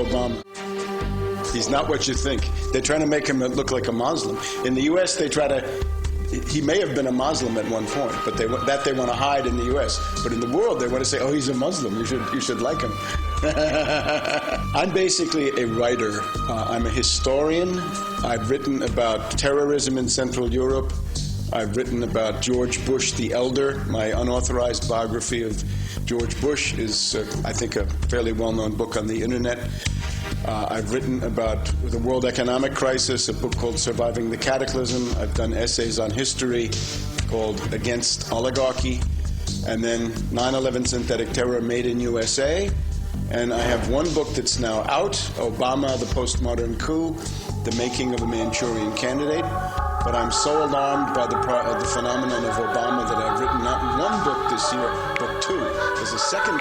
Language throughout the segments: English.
Obama. He's not what you think. They're trying to make him look like a Muslim. In the U.S., they try to... He may have been a Muslim at one point, but they want to hide in the U.S. But in the world, they want to say, "Oh, he's a Muslim. You should like him." I'm basically a writer. I'm a historian. I've written about terrorism in Central Europe. I've written about George Bush the Elder. My unauthorized biography of George Bush is, I think, a fairly well-known book on the internet. I've written about the world economic crisis, a book called Surviving the Cataclysm. I've done essays on history called Against Oligarchy, and then 9/11 Synthetic Terror Made in USA. And I have one book that's now out, Obama, the Postmodern Coup, The Making of a Manchurian Candidate. But I'm so alarmed by the phenomenon of Obama that I've written not one book this year, but two. There's a second.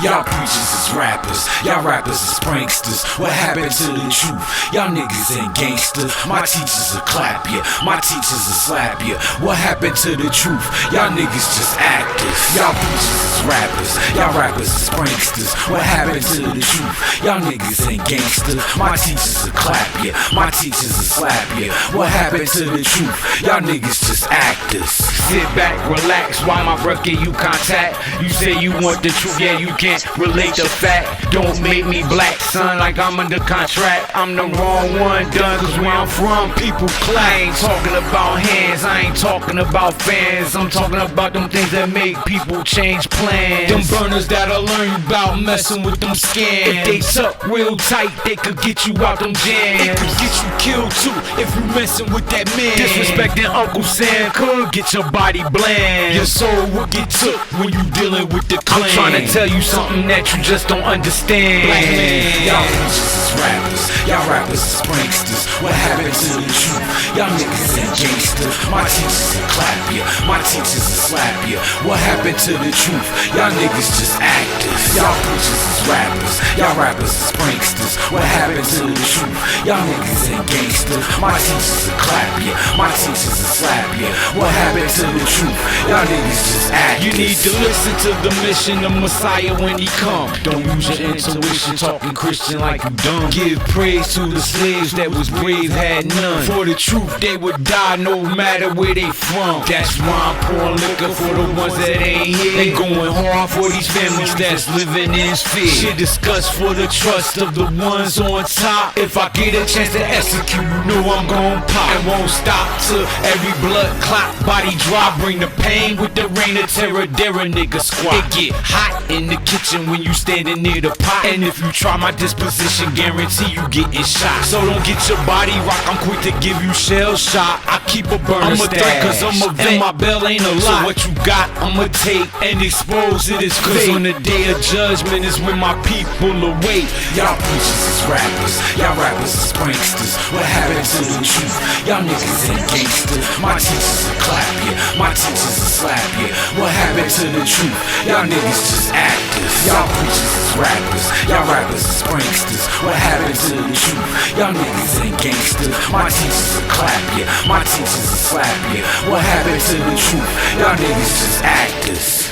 Y'all preachers is rappers, y'all rappers is pranksters. What happened to the truth? Y'all niggas ain't gangsters. My teachers will clap ya, my teachers will slap ya. What happened to the truth? Y'all niggas just actors. Y'all preachers is rappers, y'all rappers is pranksters. What happened to the truth? Y'all niggas ain't gangsters. My teachers will clap ya, my teachers will slap ya. What happened to the truth? Y'all niggas just actors. Sit back, relax, while my breath give you contact. You say you want the truth, yeah, you can't relate the fact. Don't make me black, son, like I'm under contract. I'm the wrong one done, cause where I'm from, people clap. I ain't talking about hands, I ain't talking about fans. I'm talking about them things that make people change plans. Them burners that'll learn you about messing with them scams. If they tuck real tight, they could get you out them jams. It could get you killed too, if you messing with that man. Disrespecting Uncle Sam could get your body bland. Your soul will get took when you dealing with the clan. I'm trying to tell you something that you just don't understand. Black man, y'all preachers is rappers, y'all rappers is pranksters. What happened to the truth? Y'all niggas ain't gangsters. My teachers will clap ya, my teachers will slap ya. What happened to the truth? Y'all niggas just actors. Y'all preachers is rappers, y'all rappers is pranksters. What happened to the truth? Y'all niggas ain't gangsters. My teachers will clap ya, my teachers will slap ya. What happened to the truth? Y'all niggas just actors. You need to listen to the mission of Messiah when he come. Don't use your intuition, talking Christian like you dumb. Give praise to the slaves that was brave, had none. For the truth, they would die no matter where they from. That's why I'm pouring liquor for the ones that ain't here. They going hard for these families that's living in fear. Shit discussed for the trust of the ones on top. If I get a chance to execute, you know I'm gon' pop. And won't stop till every blood clot, body drop. Bring the pain with the rain of terror, dare a nigga squat. It get hot in the kitchen when you standing near the pot. And if you try my disposition, guarantee you getting shot. So don't get your body rock, I'm quick to give you shell shot. I keep a burner I'm a threat cause I'm a vet, and my bell ain't a lot. So what you got, I'ma take and expose it as cause on the day of judgment is when my people await. Y'all preachers is rappers, y'all rappers is pranksters. What happened to the truth? Y'all niggas ain't gangsters. My teachers will clap ya, my teachers will slap ya. What happened to the truth? Y'all niggas just actors. Y'all preachers is rappers, y'all rappers is pranksters. What happened to the truth? Y'all niggas ain't gangsters. My teachers will clap ya, my teachers will slap ya. What happened to the truth? Y'all niggas just actors.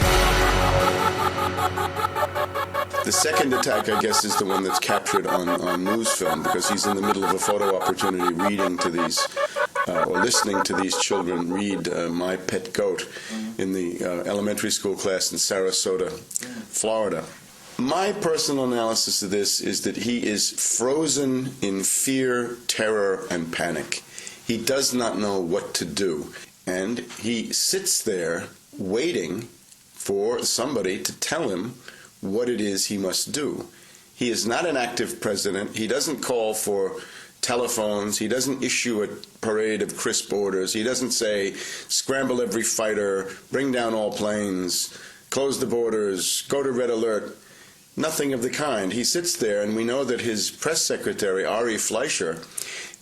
The second attack, I guess, is the one that's captured on news film, because he's in the middle of a photo opportunity reading to these, or listening to these children read My Pet Goat in the elementary school class in Sarasota, Florida. My personal analysis of this is that he is frozen in fear, terror, and panic. He does not know what to do, and he sits there waiting for somebody to tell him what it is he must do. He is not an active president. He doesn't call for telephones. He doesn't issue a parade of crisp orders. He doesn't say, scramble every fighter, bring down all planes, close the borders, go to red alert. Nothing of the kind. He sits there, and we know that his press secretary, Ari Fleischer,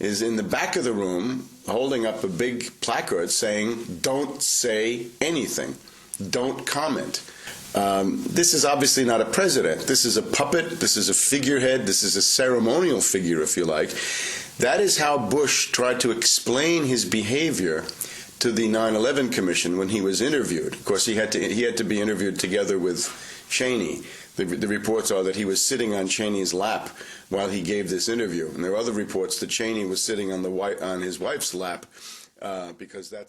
is in the back of the room holding up a big placard saying, don't say anything. Don't comment. This is obviously not a president. This is a puppet. This is a figurehead. This is a ceremonial figure, if you like. That is how Bush tried to explain his behavior to the 9/11 Commission when he was interviewed. Of course, he had to be interviewed together with Cheney. The reports are that he was sitting on Cheney's lap while he gave this interview, and there are other reports that Cheney was sitting on his wife's lap because that.